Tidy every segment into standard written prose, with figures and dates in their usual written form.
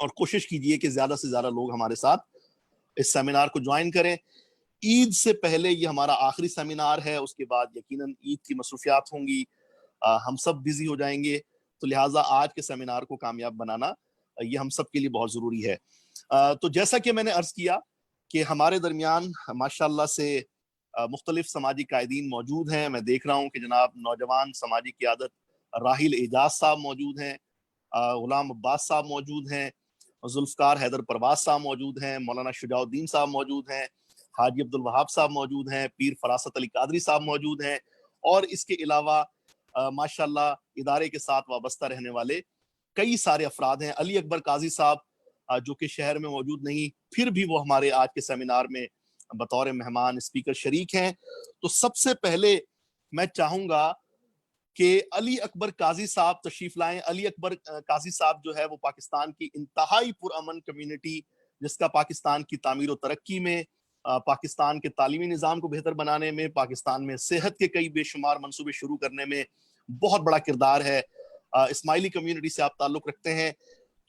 اور کوشش کیجئے کہ زیادہ سے زیادہ لوگ ہمارے ساتھ اس سیمینار کو جوائن کریں. عید سے پہلے یہ ہمارا آخری سیمینار ہے، اس کے بعد یقیناً عید کی مصروفیات ہوں گی، ہم سب بزی ہو جائیں گے، تو لہٰذا آج کے سیمینار کو کامیاب بنانا یہ ہم سب کے لیے بہت ضروری ہے. تو جیسا کہ میں نے عرض کیا کہ ہمارے درمیان ماشاءاللہ سے مختلف سماجی قائدین موجود ہیں. میں دیکھ رہا ہوں کہ جناب نوجوان سماجی قیادت راحیل اعجاز صاحب موجود ہیں، غلام عباس صاحب موجود ہیں، ذوالفقار حیدر پرواز صاحب موجود ہیں، مولانا شجاع الدین صاحب موجود ہیں، حاجی عبدالوہاب صاحب موجود ہیں، پیر فراست علی قادری صاحب موجود ہیں، اور اس کے علاوہ ماشاءاللہ ادارے کے ساتھ وابستہ رہنے والے کئی سارے افراد ہیں. علی اکبر قاضی صاحب جو کہ شہر میں موجود نہیں، پھر بھی وہ ہمارے آج کے سیمینار میں بطور مہمان اسپیکر شریک ہیں. تو سب سے پہلے میں چاہوں گا کہ علی اکبر قاضی صاحب تشریف لائیں. علی اکبر قاضی صاحب جو ہے وہ پاکستان کی انتہائی پرامن کمیونٹی، جس کا پاکستان کی تعمیر و ترقی میں، پاکستان کے تعلیمی نظام کو بہتر بنانے میں، پاکستان میں صحت کے کئی بے شمار منصوبے شروع کرنے میں بہت بڑا کردار ہے. اسماعیلی کمیونٹی سے آپ تعلق رکھتے ہیں،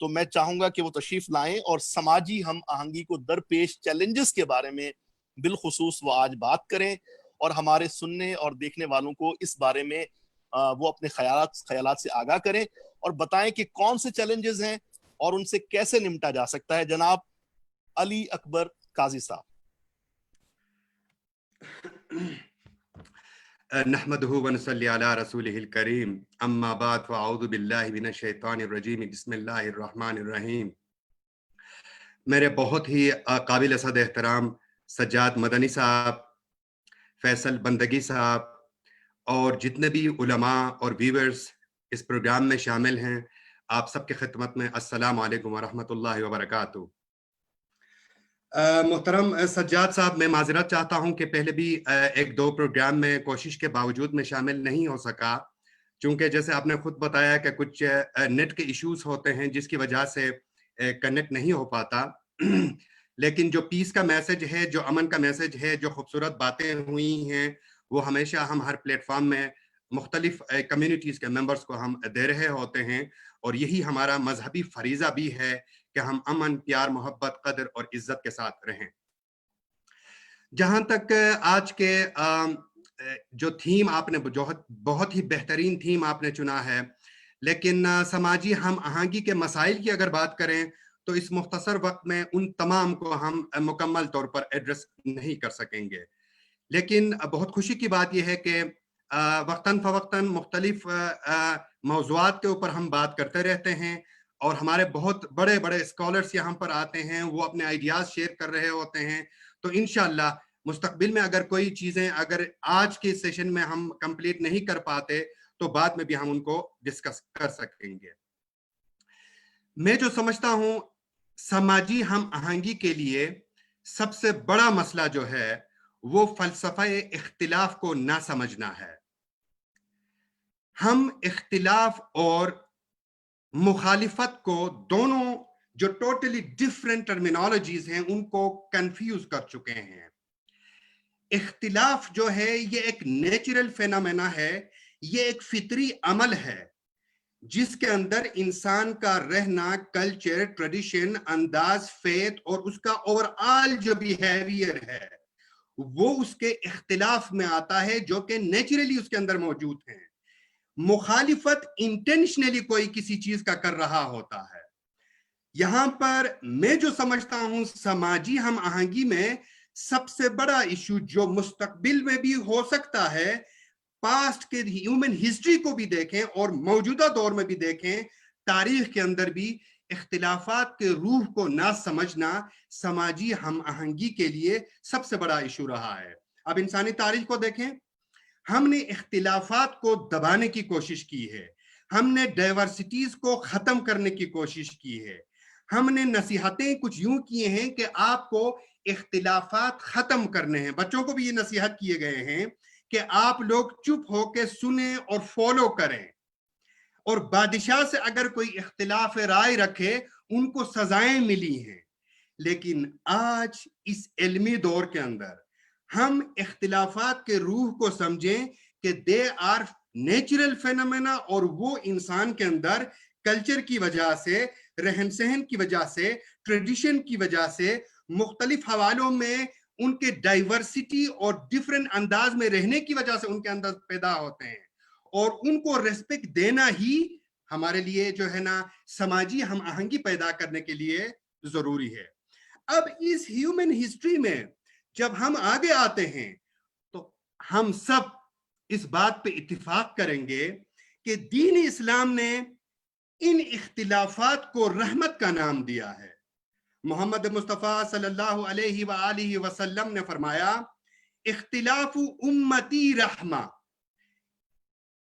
تو میں چاہوں گا کہ وہ تشریف لائیں اور سماجی ہم آہنگی کو درپیش چیلنجز کے بارے میں بالخصوص وہ آج بات کریں، اور ہمارے سننے اور دیکھنے والوں کو اس بارے میں وہ اپنے خیالات سے آگاہ کریں اور بتائیں کہ کون سے چیلنجز ہیں اور ان سے کیسے نمٹا جا سکتا ہے. جناب علی اکبر قاضی صاحب. نحمده ونصلي على رسوله الكريم اما بعد فاعوذ باللہ من الشیطان الرجیم بسم اللہ الرحمن الرحیم. میرے بہت ہی قابل صد احترام سجاد مدنی صاحب، فیصل بندگی صاحب، اور جتنے بھی علماء اور ویورز اس پروگرام میں شامل ہیں، آپ سب کی خدمت میں السلام علیکم ورحمۃ اللہ وبرکاتہ. محترم سجاد صاحب، میں معذرت چاہتا ہوں کہ پہلے بھی ایک دو پروگرام میں کوشش کے باوجود میں شامل نہیں ہو سکا، چونکہ جیسے آپ نے خود بتایا کہ کچھ نیٹ کے ایشوز ہوتے ہیں جس کی وجہ سے کنیکٹ نہیں ہو پاتا. لیکن جو پیس کا میسج ہے، جو امن کا میسج ہے، جو خوبصورت باتیں ہوئی ہیں، وہ ہمیشہ ہم ہر پلیٹ فارم میں مختلف کمیونٹیز کے ممبرز کو ہم دے رہے ہوتے ہیں، اور یہی ہمارا مذہبی فریضہ بھی ہے کہ ہم امن، پیار، محبت، قدر اور عزت کے ساتھ رہیں. جہاں تک آج کے جو تھیم آپ نے بہت ہی بہترین تھیم آپ نے چنا ہے، لیکن سماجی ہم آہنگی کے مسائل کی اگر بات کریں تو اس مختصر وقت میں ان تمام کو ہم مکمل طور پر ایڈریس نہیں کر سکیں گے. لیکن بہت خوشی کی بات یہ ہے کہ وقتاً فوقتاً مختلف موضوعات کے اوپر ہم بات کرتے رہتے ہیں، اور ہمارے بہت بڑے بڑے اسکالرس یہاں پر آتے ہیں، وہ اپنے آئیڈیاز شیئر کر رہے ہوتے ہیں. تو انشاءاللہ مستقبل میں اگر کوئی چیزیں اگر آج کے سیشن میں ہم کمپلیٹ نہیں کر پاتے تو بعد میں بھی ہم ان کو ڈسکس کر سکیں گے. میں جو سمجھتا ہوں سماجی ہم آہنگی کے لیے سب سے بڑا مسئلہ جو ہے وہ فلسفہ اختلاف کو نہ سمجھنا ہے. ہم اختلاف اور مخالفت کو، دونوں جو ٹوٹلی ڈفرینٹ ٹرمینالوجیز ہیں، ان کو کنفیوز کر چکے ہیں. اختلاف جو ہے یہ ایک نیچرل فینومینا ہے، یہ ایک فطری عمل ہے جس کے اندر انسان کا رہنا، کلچر، ٹریڈیشن، انداز، فیتھ اور اس کا اوور آل جو بیہیویئر ہے وہ اس کے اختلاف میں آتا ہے، جو کہ نیچرلی اس کے اندر موجود ہیں. مخالفت انٹینشنلی کوئی کسی چیز کا کر رہا ہوتا ہے. یہاں پر میں جو سمجھتا ہوں سماجی ہم آہنگی میں سب سے بڑا ایشو جو مستقبل میں بھی ہو سکتا ہے، پاسٹ کے ہیومن ہسٹری کو بھی دیکھیں اور موجودہ دور میں بھی دیکھیں، تاریخ کے اندر بھی اختلافات کے روح کو نہ سمجھنا سماجی ہم آہنگی کے لیے سب سے بڑا ایشو رہا ہے. اب انسانی تاریخ کو دیکھیں، ہم نے اختلافات کو دبانے کی کوشش کی ہے، ہم نے ڈائیورسٹیز کو ختم کرنے کی کوشش کی ہے، ہم نے نصیحتیں کچھ یوں کیے ہیں کہ آپ کو اختلافات ختم کرنے ہیں. بچوں کو بھی یہ نصیحت کیے گئے ہیں کہ آپ لوگ چپ ہو کے سنیں اور فالو کریں، اور بادشاہ سے اگر کوئی اختلاف رائے رکھے ان کو سزائیں ملی ہیں. لیکن آج اس علمی دور کے اندر ہم اختلافات کے روح کو سمجھیں کہ دے آر نیچرل فینومینا، اور وہ انسان کے اندر کلچر کی وجہ سے، رہن سہن کی وجہ سے، ٹریڈیشن کی وجہ سے، مختلف حوالوں میں ان کے ڈائیورسٹی اور ڈیفرنٹ انداز میں رہنے کی وجہ سے ان کے اندر پیدا ہوتے ہیں، اور ان کو ریسپیکٹ دینا ہی ہمارے لیے جو ہے نا سماجی ہم آہنگی پیدا کرنے کے لیے ضروری ہے۔ اب اس ہیومن ہسٹری میں جب ہم آگے آتے ہیں تو ہم سب اس بات پہ اتفاق کریں گے کہ دین اسلام نے ان اختلافات کو رحمت کا نام دیا ہے۔ محمد مصطفیٰ صلی اللہ علیہ وآلہ وسلم نے فرمایا اختلاف امتی رحمہ،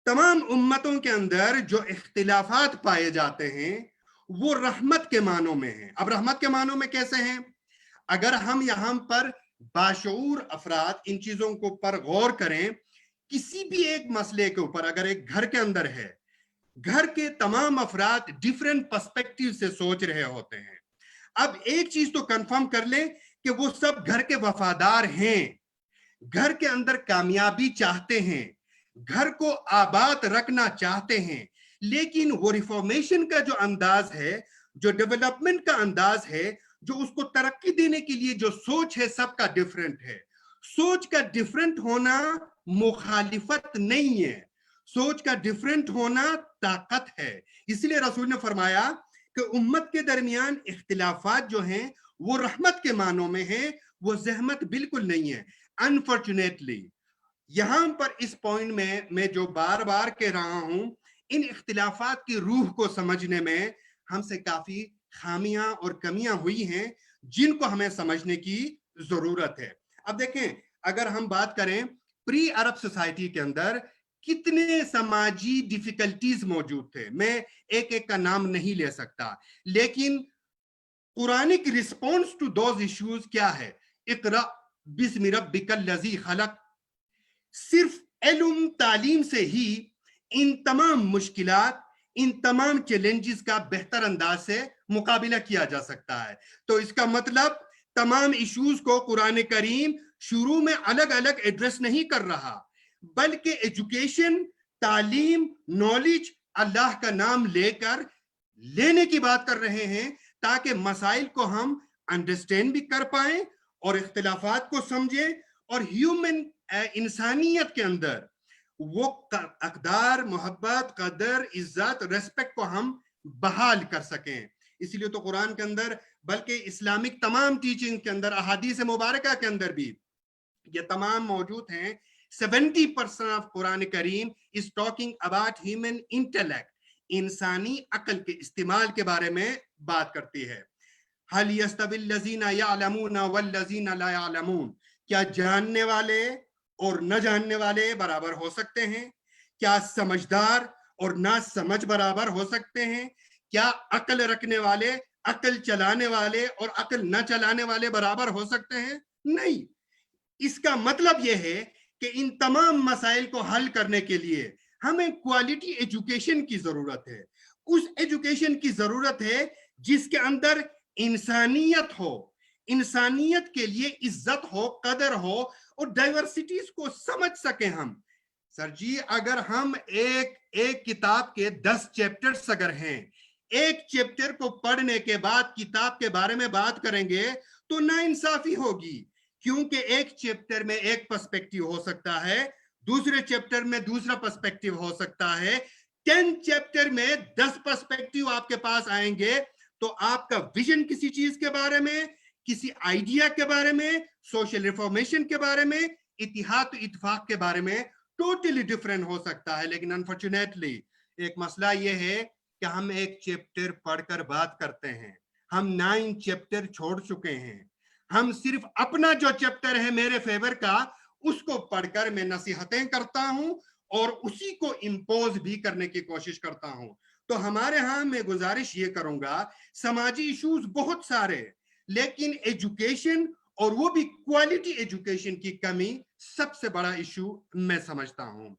تمام امتوں کے اندر جو اختلافات پائے جاتے ہیں وہ رحمت کے معنوں میں ہیں۔ اب رحمت کے معنوں میں کیسے ہیں؟ اگر ہم یہاں پر باشعور افراد ان چیزوں کو پر غور کریں، کسی بھی ایک مسئلے کے اوپر اگر ایک گھر کے اندر ہے، گھر کے تمام افراد ڈیفرنٹ پرسپیکٹیو سے سوچ رہے ہوتے ہیں۔ اب ایک چیز تو کنفرم کر لیں کہ وہ سب گھر کے وفادار ہیں، گھر کے اندر کامیابی چاہتے ہیں، گھر کو آباد رکھنا چاہتے ہیں، لیکن وہ ریفارمیشن کا جو انداز ہے، جو ڈیولپمنٹ کا انداز ہے، جو اس کو ترقی دینے کے لیے جو سوچ ہے، سب کا ڈیفرنٹ ہے۔ سوچ کا ڈیفرنٹ ہونا مخالفت نہیں ہے، سوچ کا ڈیفرنٹ ہونا طاقت ہے۔ اس لیے رسول نے فرمایا کہ امت کے درمیان اختلافات جو ہیں وہ رحمت کے معنوں میں ہیں، وہ زحمت بالکل نہیں ہے۔ انفارچونیٹلی یہاں پر اس پوائنٹ میں جو بار بار کہہ رہا ہوں، ان اختلافات کی روح کو سمجھنے میں ہم سے کافی خامیاں اور کمیاں ہوئی ہیں جن کو ہمیں سمجھنے کی ضرورت ہے۔ اب دیکھیں، اگر ہم بات کریں پری عرب سوسائٹی کے اندر کتنے سماجی ڈیفیکلٹیز موجود تھے، میں ایک ایک کا نام نہیں لے سکتا، لیکن Quranic response to those issues کیا ہے؟ اقرأ بسم ربک الذی خلق۔ صرف علم تعلیم سے ہی ان تمام مشکلات، ان تمام چیلنجز کا بہتر انداز سے مقابلہ کیا جا سکتا ہے۔ تو اس کا مطلب تمام ایشوز کو قرآن کریم شروع میں الگ الگ ایڈریس نہیں کر رہا، بلکہ ایجوکیشن، تعلیم، نالج، اللہ کا نام لے کر لینے کی بات کر رہے ہیں، تاکہ مسائل کو ہم انڈرسٹینڈ بھی کر پائیں اور اختلافات کو سمجھیں، اور ہیومن انسانیت کے اندر وہ اقدار، محبت، قدر، عزت، ریسپیکٹ کو ہم بحال کر سکیں۔ اسی لیے تو قرآن کے اندر، بلکہ اسلامک تمام ٹیچنگ کے اندر، احادیث مبارکہ کے اندر بھی یہ تمام موجود ہیں۔ 70% آف قرآن کریم is talking about human intellect، انسانی عقل کے استعمال کے بارے میں بات کرتی ہے۔ هل يستوي الذين يعلمون والذين لا يعلمون، کیا جاننے والے اور نہ جاننے والے برابر ہو سکتے ہیں؟ کیا سمجھدار اور نہ سمجھ برابر ہو سکتے ہیں؟ کیا عقل رکھنے والے، عقل چلانے والے اور عقل نہ چلانے والے برابر ہو سکتے ہیں؟ نہیں۔ اس کا مطلب یہ ہے کہ ان تمام مسائل کو حل کرنے کے لیے ہمیں کوالٹی ایجوکیشن کی ضرورت ہے۔ اس ایجوکیشن کی ضرورت ہے جس کے اندر انسانیت ہو، انسانیت کے لیے عزت ہو، قدر ہو، اور ڈائیورسٹیز کو سمجھ سکیں ہم۔ سر جی، اگر ہم ایک کتاب کے 10 چیپٹرز اگر ہیں، ایک چیپٹر کو پڑھنے کے بعد کتاب کے بارے میں بات کریں گے تو ناانصافی ہوگی، کیونکہ ایک چیپٹر میں ایک پرسپیکٹیو ہو سکتا ہے، دوسرے چیپٹر میں دوسرا پرسپیکٹیو ہو سکتا ہے، 10 چیپٹر میں 10 پرسپیکٹیو آپ کے پاس آئیں گے، تو آپ کا ویژن کسی چیز کے بارے میں، کسی آئیڈیا کے بارے میں، سوشل ریفارمیشن کے بارے میں، اتحاد و اتفاق کے بارے میں ٹوٹلی ڈیفرنٹ ہو سکتا ہے۔ لیکن انفارچونیٹلی ایک مسئلہ یہ ہے کہ ہم ایک چیپٹر پڑھ کر بات کرتے ہیں، ہم 9 چیپٹر چھوڑ چکے ہیں، ہم صرف اپنا جو چیپٹر ہے میرے فیور کا، اس کو پڑھ کر میں نصیحتیں کرتا ہوں اور اسی کو امپوز بھی کرنے کی کوشش کرتا ہوں۔ تو ہمارے ہاں میں گزارش یہ کروں گا، سماجی ایشوز بہت سارے، لیکن ایجوکیشن اور وہ بھی کوالٹی ایجوکیشن کی کمی سب سے بڑا ایشو میں سمجھتا ہوں۔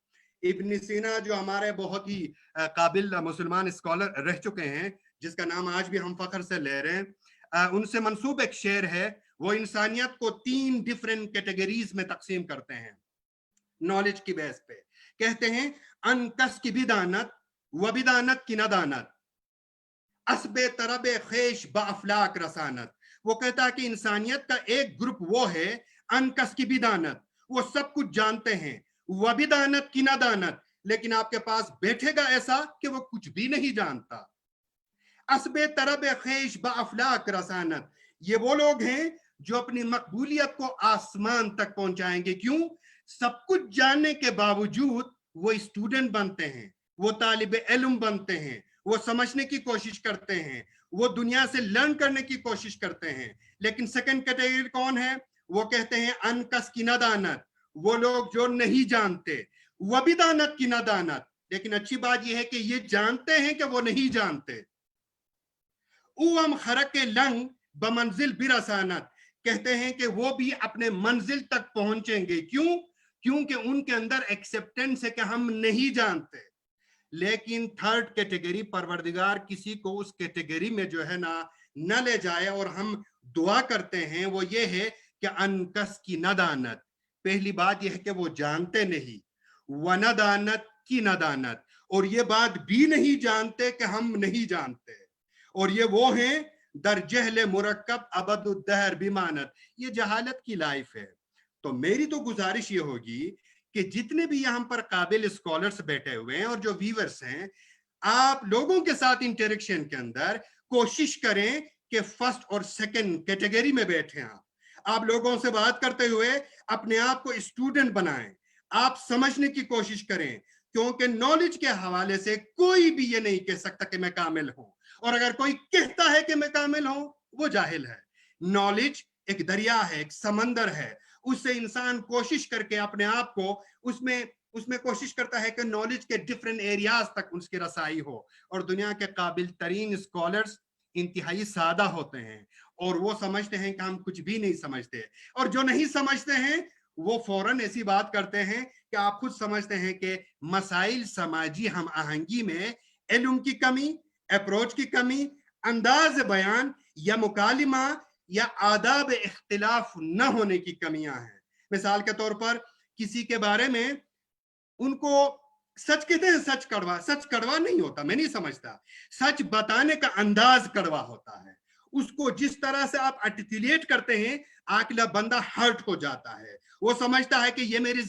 ابن سینا جو ہمارے بہت ہی قابل مسلمان اسکالر رہ چکے ہیں، جس کا نام آج بھی ہم فخر سے لے رہے ہیں، ان سے منسوب ایک شعر ہے، وہ انسانیت کو 3 ڈیفرنٹ کیٹیگریز میں تقسیم کرتے ہیں نالج کی بیس پہ۔ کہتے ہیں ان کس کی بدانت و بدانت کی ندانت، اسب طرب خیش بافلاک رسانت. وہ کہتا ہے کہ انسانیت کا ایک گروپ وہ ہے انکس کی بدانت, وہ سب کچھ جانتے ہیں, وبدانت کی ندانت, لیکن آپ کے پاس بیٹھے گا ایسا کہ وہ کچھ بھی نہیں جانتا. اسب طرب خیش بافلاک رسانت, یہ وہ لوگ ہیں جو اپنی مقبولیت کو آسمان تک پہنچائیں گے. کیوں؟ سب کچھ جاننے کے باوجود وہ اسٹوڈنٹ بنتے ہیں, وہ طالب علم بنتے ہیں, وہ سمجھنے کی کوشش کرتے ہیں, وہ دنیا سے لرن کرنے کی کوشش کرتے ہیں. لیکن سیکنڈ کیٹیگری کون ہے؟ وہ کہتے ہیں انکس کی ندانت, وہ لوگ جو نہیں جانتے. وبدانت کی ندانت, لیکن اچھی بات یہ ہے کہ یہ جانتے ہیں کہ وہ نہیں جانتے. اوم خرق لنگ بمنزل برسانت, کہتے ہیں کہ وہ بھی اپنے منزل تک پہنچیں گے. کیوں؟ کیونکہ ان کے اندر ایکسپٹنس ہے کہ ہم نہیں جانتے. لیکن تھرڈ کیٹیگری, پروردگار کسی کو اس کیٹیگری میں جو ہے نہ لے جائے, اور ہم دعا کرتے ہیں وہ یہ ہے کہ انکس کی ندانت. پہلی بات یہ ہے کہ وہ جانتے نہیں, وندانت کی ندانت, اور یہ بات بھی نہیں جانتے کہ ہم نہیں جانتے, اور یہ وہ ہیں در جہل مرکب ابد الدہر بیمانت. یہ جہالت کی لائف ہے. تو میری تو گزارش یہ ہوگی کہ جتنے بھی یہاں پر قابل اسکالرز بیٹھے ہوئے ہیں اور جو ویورز ہیں, آپ لوگوں کے ساتھ انٹریکشن کے اندر کوشش کریں کہ فرسٹ اور سیکنڈ کیٹیگری میں بیٹھیں. آپ لوگوں سے بات کرتے ہوئے اپنے آپ کو اسٹوڈنٹ بنائیں, آپ سمجھنے کی کوشش کریں, کیونکہ نالج کے حوالے سے کوئی بھی یہ نہیں کہہ سکتا کہ میں کامل ہوں, اور اگر کوئی کہتا ہے کہ میں کامل ہوں وہ جاہل ہے. نالج ایک دریا ہے, ایک سمندر ہے, اس سے انسان کوشش کر کے اپنے آپ کو اس میں کوشش کرتا ہے کہ نالج کے ڈیفرنٹ ایریاز تک اس کی رسائی ہو. اور دنیا کے قابل ترین اسکالرز انتہائی سادہ ہوتے ہیں, اور وہ سمجھتے ہیں کہ ہم کچھ بھی نہیں سمجھتے, اور جو نہیں سمجھتے ہیں وہ فوراً ایسی بات کرتے ہیں کہ آپ خود سمجھتے ہیں کہ مسائل سماجی ہم آہنگی میں علم کی کمی, اپروچ کی کمی, انداز بیان یا مکالمہ یا آداب اختلاف نہ ہونے کی کمیاں ہیں. مثال کے طور پر کسی کے بارے میں ان کو سچ کہتے ہیں, سچ کڑوا نہیں ہوتا, میں نہیں سمجھتا. سچ بتانے کا انداز کڑوا ہوتا ہے, اس کو جس طرح سے آپ آرٹیکولیٹ کرتے ہیں اگلا بندہ ہرٹ ہو جاتا ہے, وہ سمجھتا ہے کہ یہ میری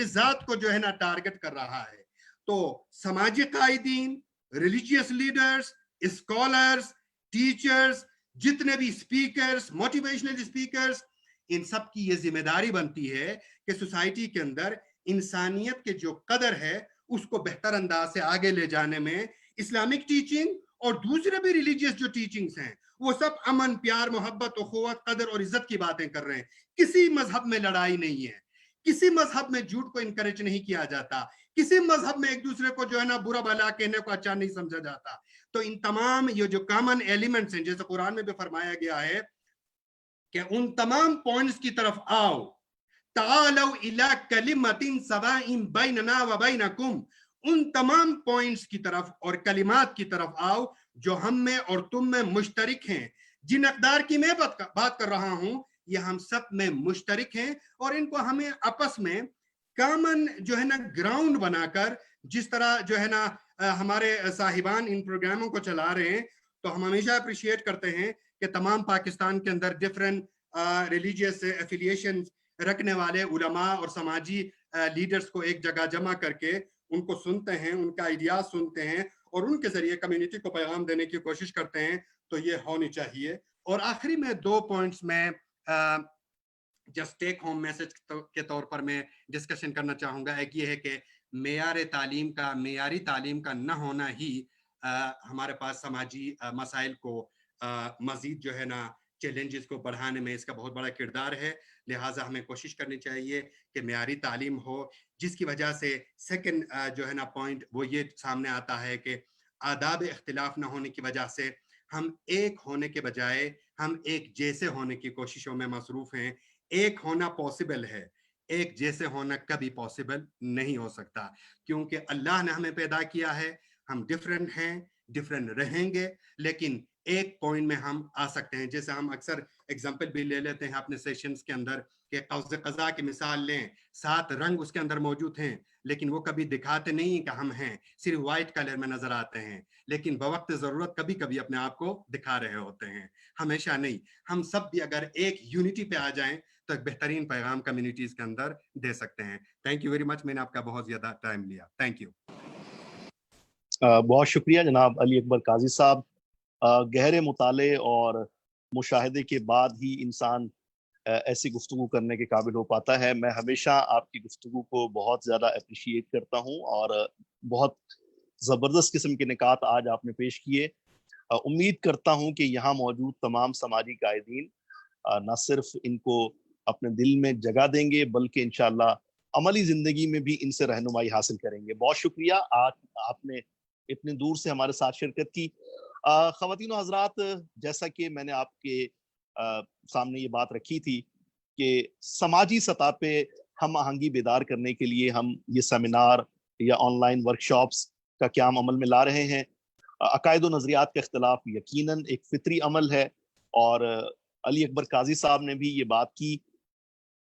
ذات کو جو ہے نا ٹارگٹ کر رہا ہے. تو سماجی قائدین, ریلیجیس لیڈرز, اسکالرز, ٹیچرز, جتنے بھی اسپیکرز, موٹیویشنل اسپیکرز, ان سب کی یہ ذمہ داری بنتی ہے کہ سوسائٹی کے اندر انسانیت کے جو قدر ہے اس کو بہتر انداز سے آگے لے جانے میں اسلامک ٹیچنگ اور دوسرے بھی ریلیجیس جو ٹیچنگز ہیں وہ سب امن, پیار, محبت, اخوت, قدر اور عزت کی باتیں کر رہے ہیں. کسی مذہب میں لڑائی نہیں ہے, کسی مذہب میں جھوٹ کو انکریج نہیں کیا جاتا, کسی مذہب میں ایک دوسرے کو جو ہے نا برا بھلا کہنے کو اچھا نہیں سمجھا جاتا. تو ان تمام یہ جو کامن ایلیمنٹس ہیں, جیسے قرآن میں بھی فرمایا گیا ہے کہ ان تمام پوائنٹس کی طرف آؤ, تعالوا الی کلمۃ سواء بیننا وبینکم, ان تمام پوائنٹس کی طرف اور کلمات کی طرف آؤ جو ہم میں اور تم میں مشترک ہیں. جن اقدار کی میں بات کر رہا ہوں یہ ہم سب میں مشترک ہیں, اور ان کو ہمیں آپس میں کامن جو ہے نا گراؤنڈ بنا کر, جس طرح جو ہے نا ہمارے صاحبان ان پروگراموں کو چلا رہے ہیں, تو ہم ہمیشہ اپریشیٹ کرتے ہیں کہ تمام پاکستان کے اندر ڈیفرنٹ ریلیجیس ایفیلیشن رکھنے والے علماء اور سماجی لیڈرز کو ایک جگہ جمع کر کے ان کو سنتے ہیں, ان کا آئیڈیاز سنتے ہیں, اور ان کے ذریعے کمیونٹی کو پیغام دینے کی کوشش کرتے ہیں. تو یہ ہونی چاہیے. اور آخری میں 2 پوائنٹس میں جسٹ ٹیک ہوم میسج کے طور پر میں ڈسکشن کرنا چاہوں گا. ایک یہ ہے کہ معیاری تعلیم کا نہ ہونا ہی ہمارے پاس سماجی مسائل کو مزید جو ہے نا چیلنجز کو بڑھانے میں اس کا بہت بڑا کردار ہے. لہٰذا ہمیں کوشش کرنی چاہیے کہ معیاری تعلیم ہو, جس کی وجہ سے سیکنڈ جو ہے نا پوائنٹ وہ یہ سامنے آتا ہے کہ آداب اختلاف نہ ہونے کی وجہ سے ہم ایک ہونے کے بجائے ہم ایک جیسے ہونے کی کوششوں میں مصروف ہیں. ایک ہونا پاسبل ہے, ایک جیسے ہونا کبھی پاسبل نہیں ہو سکتا, کیونکہ اللہ نے ہمیں پیدا کیا ہے, ہم ڈیفرنٹ ہیں, ڈیفرنٹ رہیں گے, لیکن ایک پوائنٹ میں ہم آ سکتے ہیں. جیسے ہم اکثر ایگزامپل بھی لے لیتے ہیں اپنے سیشنز کے اندر کہ قوس قزح کی مثال لیں، 7 رنگ اس کے اندر موجود ہیں لیکن وہ کبھی دکھاتے نہیں کہ ہم ہیں، صرف وائٹ کلر میں نظر آتے ہیں، لیکن بوقت ضرورت کبھی کبھی اپنے آپ کو دکھا رہے ہوتے ہیں، ہمیشہ نہیں۔ ہم سب بھی اگر ایک یونٹی پہ آ جائیں تو ایک بہترین پیغام کمیونٹیز کے اندر دے سکتے ہیں۔ تھینک یو ویری مچ، میں نے آپ کا بہت زیادہ ٹائم لیا، تھینک یو۔ بہت شکریہ جناب علی اکبر قاضی صاحب۔ گہرے مطالعے اور مشاہدے کے بعد ہی انسان ایسی گفتگو کرنے کے قابل ہو پاتا ہے۔ میں ہمیشہ آپ کی گفتگو کو بہت زیادہ اپریشیٹ کرتا ہوں اور بہت زبردست قسم کے نکات آج آپ نے پیش کیے۔ امید کرتا ہوں کہ یہاں موجود تمام سماجی قائدین نہ صرف ان کو اپنے دل میں جگہ دیں گے بلکہ انشاءاللہ عملی زندگی میں بھی ان سے رہنمائی حاصل کریں گے۔ بہت شکریہ، آج آپ نے اتنے دور سے ہمارے ساتھ شرکت کی۔ خواتین و حضرات، جیسا کہ میں نے آپ کے سامنے یہ بات رکھی تھی کہ سماجی سطح پہ ہم آہنگی بیدار کرنے کے لیے ہم یہ سیمینار یا آن لائن ورکشاپس کا قیام عمل میں لا رہے ہیں۔ عقائد و نظریات کا اختلاف یقیناً ایک فطری عمل ہے، اور علی اکبر قاضی صاحب نے بھی یہ بات کی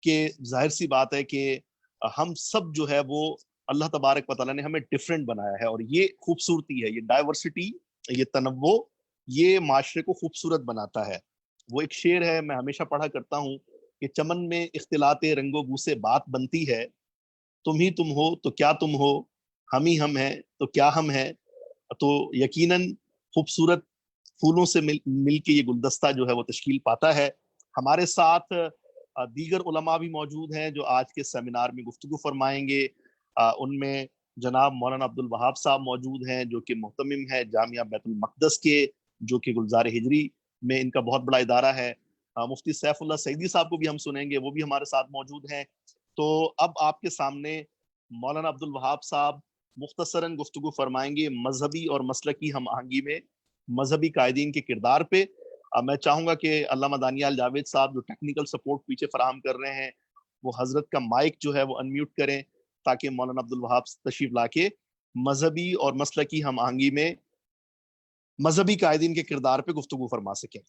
کہ ظاہر سی بات ہے کہ ہم سب جو ہے وہ اللہ تبارک و تعالیٰ نے ہمیں ڈفرینٹ بنایا ہے، اور یہ خوبصورتی ہے، یہ ڈائیورسٹی، یہ تنوع، یہ معاشرے کو خوبصورت بناتا ہے۔ وہ ایک شعر ہے، میں ہمیشہ پڑھا کرتا ہوں کہ چمن میں اختلاط رنگ و بو سے بات بنتی ہے، تم ہی تم ہو تو کیا تم ہو، ہم ہی ہم ہیں تو کیا ہم ہیں۔ تو یقیناً خوبصورت پھولوں سے مل کے یہ گلدستہ جو ہے وہ تشکیل پاتا ہے۔ ہمارے ساتھ دیگر علماء بھی موجود ہیں جو آج کے سیمینار میں گفتگو فرمائیں گے۔ ان میں جناب مولانا عبد الوہاب صاحب موجود ہیں جو کہ محتمم ہے جامعہ بیت المقدس کے، جو کہ گلزار ہجری میں ان کا بہت بڑا ادارہ ہے۔ مفتی سیف اللہ سعیدی صاحب کو بھی ہم سنیں گے، وہ بھی ہمارے ساتھ موجود ہیں۔ تو اب آپ کے سامنے مولانا عبد الوہاب صاحب مختصراً گفتگو فرمائیں گے مذہبی اور مسلکی ہم آہنگی میں مذہبی قائدین کے کردار پہ۔ میں چاہوں گا کہ علامہ دانیال جاوید صاحب جو ٹیکنیکل سپورٹ پیچھے فراہم کر رہے ہیں، وہ حضرت کا مائک جو ہے وہ انمیوٹ کریں تاکہ مولانا عبد الوہاب تشریف لا کے مذہبی اور مسلکی ہم آہنگی میں مذہبی قائدین کے کردار پہ گفتگو فرما سکیں۔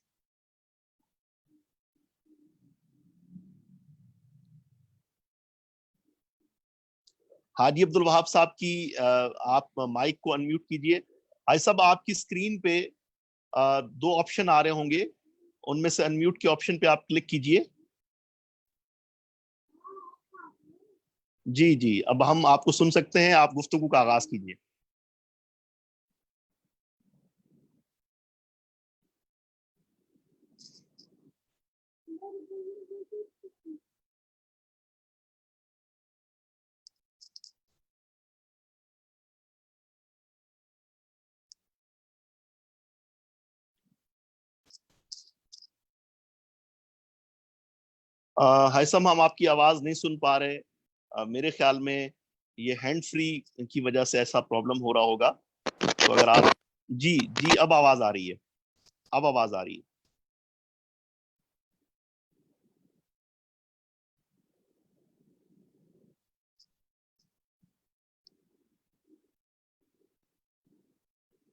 حاجی عبد الوہاب صاحب کی آپ مائک کو انمیوٹ کیجئے۔ حاجی صاحب، آپ کی اسکرین پہ 2 آپشن آ رہے ہوں گے، ان میں سے انمیوٹ کے آپشن پہ آپ کلک کیجئے۔ جی جی، اب ہم آپ کو سن سکتے ہیں، آپ گفتگو کا آغاز کیجئے۔ حاجی صاحب، ہم آپ کی آواز نہیں سن پا رہے۔ میرے خیال میں یہ ہینڈ فری کی وجہ سے ایسا پرابلم ہو رہا ہوگا، تو اگر آپ جی جی، اب آواز آ رہی ہے، اب آواز آ رہی ہے۔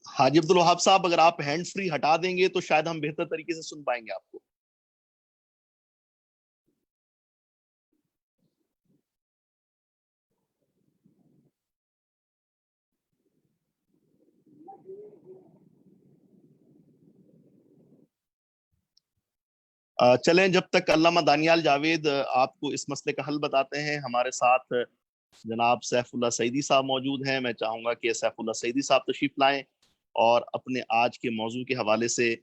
حاجی عبد الوہاب صاحب، اگر آپ ہینڈ فری ہٹا دیں گے تو شاید ہم بہتر طریقے سے سن پائیں گے آپ کو۔ چلیں، جب تک علامہ دانیال جاوید آپ کو اس مسئلے کا حل بتاتے ہیں، ہمارے ساتھ جناب سیف اللہ سعیدی صاحب موجود ہیں۔ میں چاہوں گا کہ سیف اللہ سعیدی صاحب تشریف لائیں اور اپنے آج کے موضوع کے حوالے سے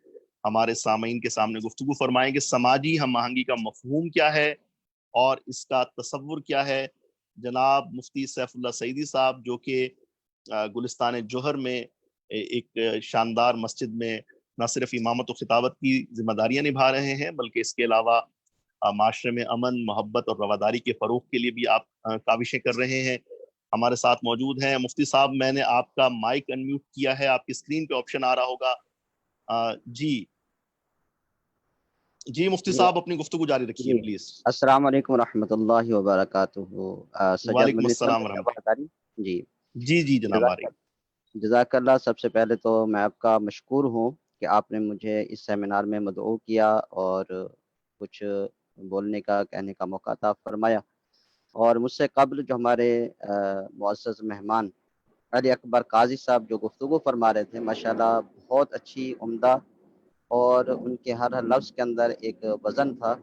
ہمارے سامعین کے سامنے گفتگو فرمائیں کہ سماجی ہم آہنگی کا مفہوم کیا ہے اور اس کا تصور کیا ہے۔ جناب مفتی سیف اللہ سعیدی صاحب جو کہ گلستان جوہر میں ایک شاندار مسجد میں نہ صرف امامت و خطابت کی ذمہ داریاں نبھا رہے ہیں بلکہ اس کے علاوہ معاشرے میں امن، محبت اور رواداری کے فروغ کے لیے بھی آپ کاوشیں کر رہے ہیں، ہمارے ساتھ موجود ہیں۔ مفتی صاحب، میں نے آپ کا مائک انمیوٹ کیا ہے، آپ کی اسکرین پہ آپشن آ رہا ہوگا۔ جی جی مفتی جی صاحب، اپنی گفتگو جاری رکھیے جی پلیز۔ السلام علیکم ورحمۃ اللہ وبرکاتہ۔ سجاد وعلیکم مدنی صاحب السلام میری ورحمۃ آواز آ رہی؟ جی، جی جی جناب، آ رہی۔ جزاک اللہ۔ سب سے پہلے تو میں آپ کا مشکور ہوں کہ آپ نے مجھے اس سیمینار میں مدعو کیا اور کچھ بولنے کا کہنے کا موقع عطا فرمایا، اور مجھ سے قبل جو ہمارے معزز مہمان علی اکبر قاضی صاحب جو گفتگو فرما رہے تھے، ماشاءاللہ بہت اچھی، عمدہ، اور ان کے ہر لفظ کے اندر ایک وزن تھا۔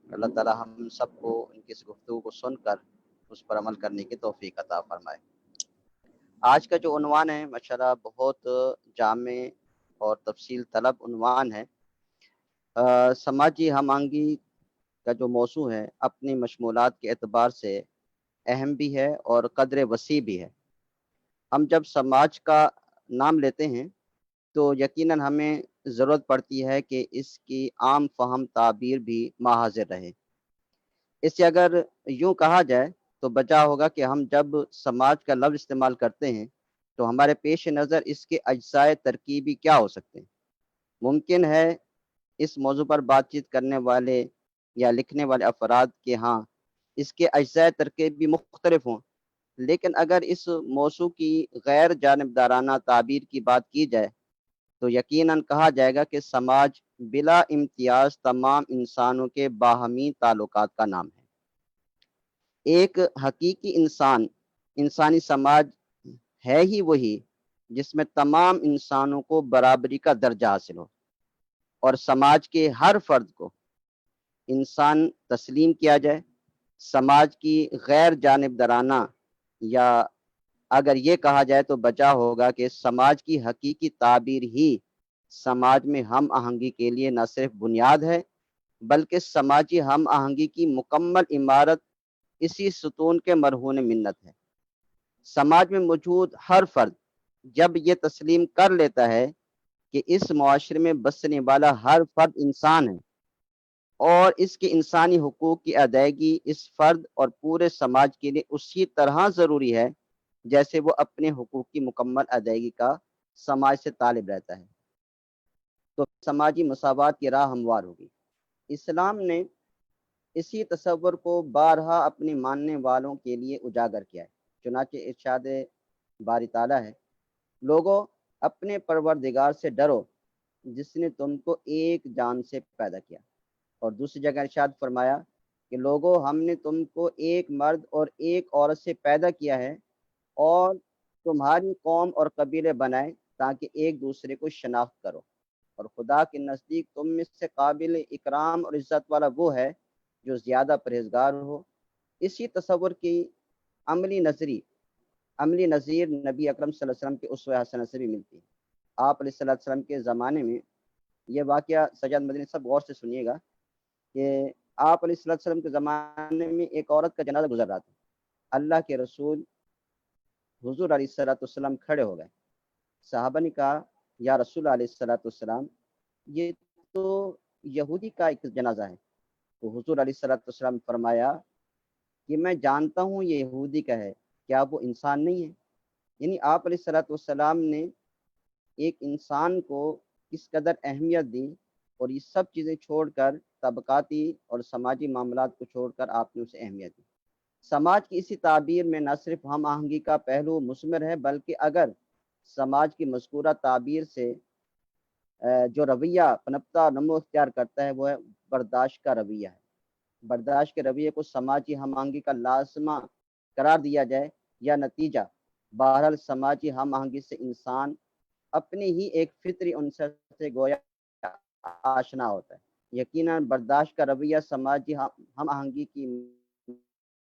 اللہ تعالی ہم سب کو ان کی اس گفتگو کو سن کر اس پر عمل کرنے کی توفیق عطا فرمائے۔ آج کا جو عنوان ہے ماشاءاللہ بہت جامع اور تفصیل طلب عنوان ہے۔ سماجی ہم آہنگی کا جو موضوع ہے اپنی مشمولات کے اعتبار سے اہم بھی ہے اور قدر وسیع بھی ہے۔ ہم جب سماج کا نام لیتے ہیں تو یقیناً ہمیں ضرورت پڑتی ہے کہ اس کی عام فہم تعبیر بھی ماحاضر رہے۔ اسے اگر یوں کہا جائے تو بجا ہوگا کہ ہم جب سماج کا لفظ استعمال کرتے ہیں تو ہمارے پیش نظر اس کے اجزاء ترکیبی کیا ہو سکتے ہیں۔ ممکن ہے اس موضوع پر بات چیت کرنے والے یا لکھنے والے افراد کے ہاں اس کے اجزاء ترکیبی مختلف ہوں، لیکن اگر اس موضوع کی غیر جانبدارانہ تعبیر کی بات کی جائے تو یقیناً کہا جائے گا کہ سماج بلا امتیاز تمام انسانوں کے باہمی تعلقات کا نام ہے۔ ایک حقیقی انسانی سماج ہے ہی وہی جس میں تمام انسانوں کو برابری کا درجہ حاصل ہو اور سماج کے ہر فرد کو انسان تسلیم کیا جائے۔ سماج کی غیر جانبدارانہ، یا اگر یہ کہا جائے تو بچا ہوگا کہ سماج کی حقیقی تعبیر ہی سماج میں ہم آہنگی کے لیے نہ صرف بنیاد ہے بلکہ سماجی ہم آہنگی کی مکمل عمارت اسی ستون کے مرہون منت ہے۔ سماج میں موجود ہر فرد جب یہ تسلیم کر لیتا ہے کہ اس معاشرے میں بسنے والا ہر فرد انسان ہے اور اس کے انسانی حقوق کی ادائیگی اس فرد اور پورے سماج کے لیے اسی طرح ضروری ہے جیسے وہ اپنے حقوق کی مکمل ادائیگی کا سماج سے طالب رہتا ہے، تو سماجی مساوات کی راہ ہموار ہوگی۔ اسلام نے اسی تصور کو بارہا اپنے ماننے والوں کے لیے اجاگر کیا ہے۔ چنانچہ ارشاد باری تعالیٰ ہے، لوگوں اپنے پروردگار سے ڈرو جس نے تم کو ایک جان سے پیدا کیا، اور دوسری جگہ ارشاد فرمایا کہ لوگوں ہم نے تم کو ایک مرد اور ایک عورت سے پیدا کیا ہے اور تمہاری قوم اور قبیلے بنائے تاکہ ایک دوسرے کو شناخت کرو، اور خدا کے نزدیک تم میں سے قابل اکرام اور عزت والا وہ ہے جو زیادہ پرہیزگار ہو۔ اسی تصور کی عملی نظیر نبی اکرم صلی اللہ علیہ وسلم کے اسوہ حسنہ سے بھی ملتی ہے۔ آپ علیہ الصلوۃ والسلام کے زمانے میں یہ واقعہ، سجاد مدنی سب غور سے سنیے گا، کہ آپ علیہ الصلوۃ والسلام کے زمانے میں ایک عورت کا جنازہ گزر رہا تھا۔ اللہ کے رسول حضور علیہ الصلوۃ والسلام کھڑے ہو گئے۔ صحابہ نے کہا، یا رسول علیہ الصلوۃ والسلام، یہ تو یہودی کا ایک جنازہ ہے۔ تو حضور علیہ الصلوۃ والسلام نے فرمایا کہ میں جانتا ہوں یہ یہودی کا ہے، کیا وہ انسان نہیں ہے؟ یعنی آپ علیہ الصلوۃ والسلام نے ایک انسان کو کس قدر اہمیت دی، اور یہ سب چیزیں چھوڑ کر، طبقاتی اور سماجی معاملات کو چھوڑ کر آپ نے اسے اہمیت دی۔ سماج کی اسی تعبیر میں نہ صرف ہم آہنگی کا پہلو مثمر ہے، بلکہ اگر سماج کی مذکورہ تعبیر سے جو رویہ پنپتا نمو اختیار کرتا ہے وہ ہے برداشت کا رویہ ہے۔ برداشت کے رویے کو سماجی ہم آہنگی کا لازمہ قرار دیا جائے یا نتیجہ، بہرحال سماجی ہم آہنگی سے انسان اپنی ہی ایک فطری عنصر سے گویا آشنا ہوتا ہے۔ یقیناً برداشت کا رویہ سماجی ہم آہنگی کی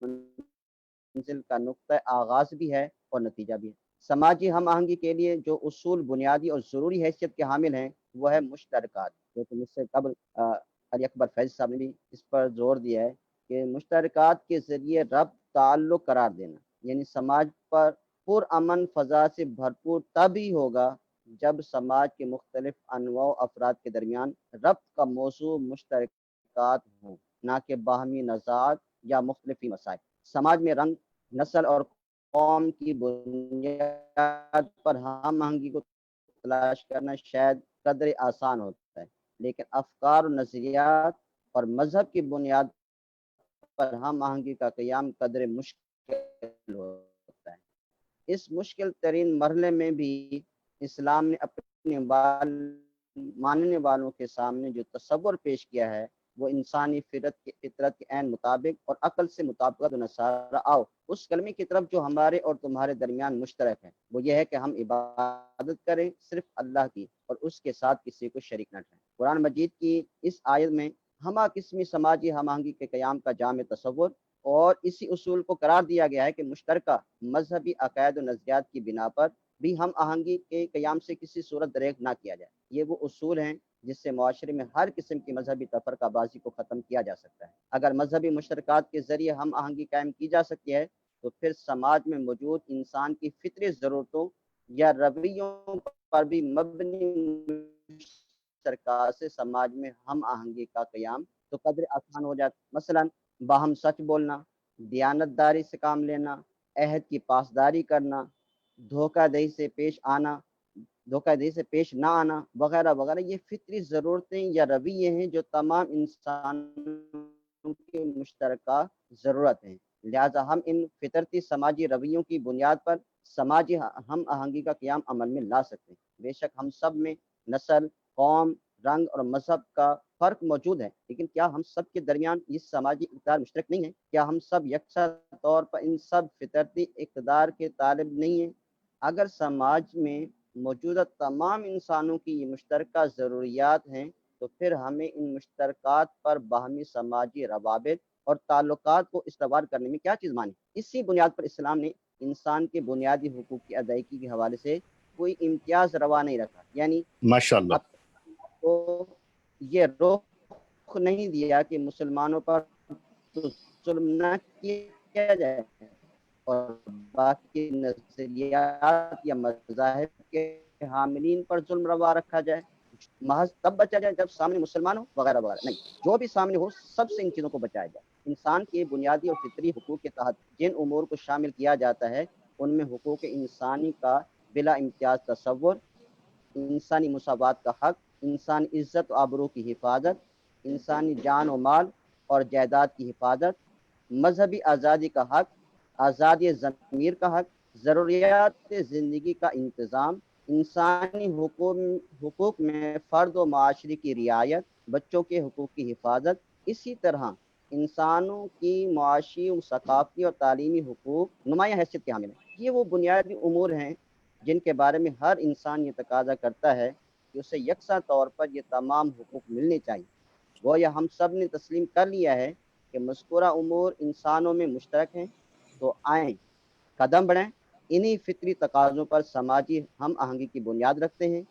منزل کا نقطہ آغاز بھی ہے اور نتیجہ بھی ہے۔ سماجی ہم آہنگی کے لیے جو اصول بنیادی اور ضروری حیثیت کے حامل ہیں وہ ہے مشترکات، جو کہ مجھ سے قبل علی اکبر فیض صاحب نے بھی اس پر زور دیا ہے کہ مشترکات کے ذریعے ربط تعلق قرار دینا، یعنی سماج پر پرامن فضا سے بھرپور تب ہی ہوگا جب سماج کے مختلف انواع افراد کے درمیان ربط کا موضوع مشترکات ہوں، نہ کہ باہمی نزاعات یا مختلفی مسائل۔ سماج میں رنگ، نسل اور قوم کی بنیاد پر ہم آہنگی کو تلاش کرنا شاید قدر آسان ہوتا ہے، لیکن افکار و نظریات اور مذہب کی بنیاد پر ہم آہنگی کا قیام قدر مشکل ہوتا ہے۔ اس مشکل ترین مرحلے میں بھی اسلام نے اپنے ماننے والوں کے سامنے جو تصور پیش کیا ہے وہ انسانی فطرت کے عین مطابق اور عقل سے مطابقت و نصارہ آؤ اس کلمے کی طرف جو ہمارے اور تمہارے درمیان مشترک ہے، وہ یہ ہے کہ ہم عبادت کریں صرف اللہ کی اور اس کے ساتھ کسی کو شریک نہ ٹھہرائیں۔ قرآن مجید کی اس آیت میں ہمہ قسمی سماجی ہم آہنگی کے قیام کا جامع تصور اور اسی اصول کو قرار دیا گیا ہے کہ مشترکہ مذہبی عقائد و نظریات کی بنا پر بھی ہم آہنگی کے قیام سے کسی صورت دریغ نہ کیا جائے۔ یہ وہ اصول ہیں جس سے معاشرے میں ہر قسم کی مذہبی تفرقہ بازی کو ختم کیا جا سکتا ہے۔ اگر مذہبی مشترکات کے ذریعے ہم آہنگی قائم کی جا سکتی ہے تو پھر سماج میں موجود انسان کی فطری ضرورتوں یا رویوں پر بھی مبنی مشترکات سے سماج میں ہم آہنگی کا قیام تو قدر آسان ہو جاتا۔ مثلا باہم سچ بولنا، دیانت داری سے کام لینا، عہد کی پاسداری کرنا، دھوکہ دہی سے پیش نہ آنا وغیرہ وغیرہ، یہ فطری ضرورتیں یا رویے ہیں جو تمام انسانوں کی مشترکہ ضرورت ہیں۔ لہذا ہم ان فطرتی سماجی رویوں کی بنیاد پر سماجی ہم آہنگی کا قیام عمل میں لا سکتے ہیں۔ بے شک ہم سب میں نسل، قوم، رنگ اور مذہب کا فرق موجود ہے، لیکن کیا ہم سب کے درمیان یہ سماجی اقدار مشترک نہیں ہے؟ کیا ہم سب یکساں طور پر ان سب فطرتی اقدار کے طالب نہیں ہیں؟ اگر سماج میں موجودہ تمام انسانوں کی یہ مشترکہ ضروریات ہیں تو پھر ہمیں ان مشترکات پر باہمی سماجی روابط اور تعلقات کو استوار کرنے میں کیا چیز مانی؟ اسی بنیاد پر اسلام نے انسان کے بنیادی حقوق کی ادائیگی کے حوالے سے کوئی امتیاز روا نہیں رکھا، یعنی ماشاءاللہ تو یہ رخ نہیں دیا کہ مسلمانوں پر ظلم نہ کیا جائے اور باقی نظریات یا مذاہب کے حاملین پر ظلم روا رکھا جائے۔ محض تب بچا جائے جب سامنے مسلمان ہو وغیرہ وغیرہ، نہیں، جو بھی سامنے ہو سب سے ان چیزوں کو بچایا جائے۔ انسان کے بنیادی اور فطری حقوق کے تحت جن امور کو شامل کیا جاتا ہے ان میں حقوق انسانی کا بلا امتیاز تصور، انسانی مساوات کا حق، انسانی عزت و آبرو کی حفاظت، انسانی جان و مال اور جائیداد کی حفاظت، مذہبی آزادی کا حق، آزادی ضمیر کا حق، ضروریات زندگی کا انتظام، انسانی حقوق میں فرد و معاشرے کی رعایت، بچوں کے حقوق کی حفاظت، اسی طرح انسانوں کی معاشی، ثقافتی اور تعلیمی حقوق نمایاں حیثیت کے حامل ہیں۔ یہ وہ بنیادی امور ہیں جن کے بارے میں ہر انسان یہ تقاضا کرتا ہے کہ اسے یکساں طور پر یہ تمام حقوق ملنے چاہیے۔ گویا ہم سب نے تسلیم کر لیا ہے کہ مذکورہ امور انسانوں میں مشترک ہیں، تو آئیں قدم بڑھیں، انہی فطری تقاضوں پر سماجی ہم آہنگی کی بنیاد رکھتے ہیں۔